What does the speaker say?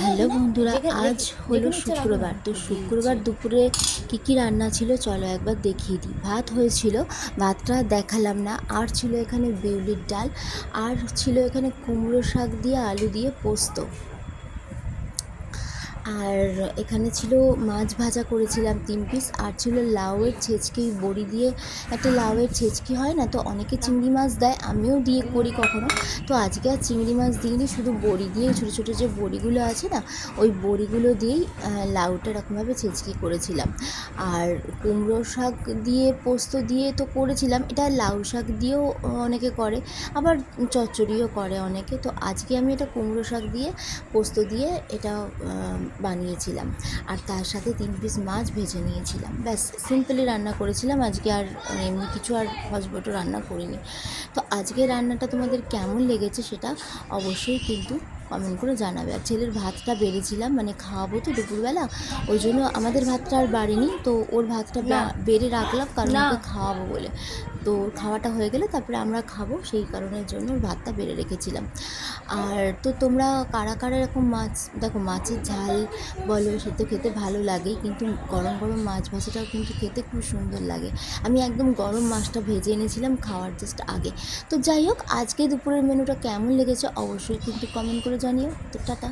Hello বন্ধুরা, আজ হলো শুক্রবার। তো শুক্রবার দুপুরে কী রান্না ছিল চলো একবার দেখিয়ে দিই। ভাত হয়েছিল, ভাতটা দেখালাম না। আর ছিল এখানে বিউলির ডাল, আর ছিল এখানে কুমড়ো শাক দিয়ে আলু দিয়ে পোস্ত, আর এখানে ছিল মাছ ভাজা করেছিলাম 3 পিস, আর ছিল লাউয়ের ছেচকি বড়ি দিয়ে। একটা লাউয়ের ছেচকি হয় না, তো অনেকে চিংড়ি মাছ দেয়, আমিও দিয়ে করি কখনো। তো আজকে আর চিংড়ি মাছ দিইনি, শুধু বড়ি দিয়ে, ছোটো ছোটো যে বড়িগুলো আছে না, ওই বড়িগুলো দিয়েই লাউটা এরকমভাবে ছেচকি করেছিলাম। আর কুমড়ো শাক দিয়ে পোস্ত দিয়ে তো করেছিলাম, এটা লাউ শাক দিয়েও অনেকে করে, আবার চচ্চড়িও করে অনেকে। তো আজকে আমি এটা কুমড়ো শাক দিয়ে পোস্ত দিয়ে এটা বানিয়েছিলাম, আর তার সাথে 3 পিস মাছ ভেজে নিয়েছিলাম। ব্যাস সিম্পলি রান্না করেছিলাম আজকে, আর এমনি কিছু আর হজবটো রান্না করিনি। তো আজকে রান্নাটা তোমাদের কেমন লেগেছে সেটা অবশ্যই কিন্তু কমেন্ট করে জানাবে। আর ছেলের ভাতটা বেড়েছিলাম, মানে খাওয়াবো তো দুপুরবেলা, ওই জন্য আমাদের ভাতটা আর বাড়েনি, তো ওর ভাতটা বেড়ে রাখলাম, কারণ ওকে খাওয়াবো বলে। তো খাওয়াটা হয়ে গেলে তারপরে আমরা খাবো, সেই কারণের জন্য ওর ভাতটা বেড়ে রেখেছিলাম। আর তো তোমরা কারা কারা এরকম মাছ, দেখো মাছের ঝাল বলো সে তো খেতে ভালো লাগেই, কিন্তু গরম গরম মাছ ভাজাটাও কিন্তু খেতে খুব সুন্দর লাগে। আমি একদম গরম মাছটা ভেজে এনেছিলাম খাওয়ার জাস্ট আগে। তো যাই হোক, আজকে দুপুরের মেনুটা কেমন লেগেছে অবশ্যই কিন্তু কমেন্ট করে জানিও। তো টাটা।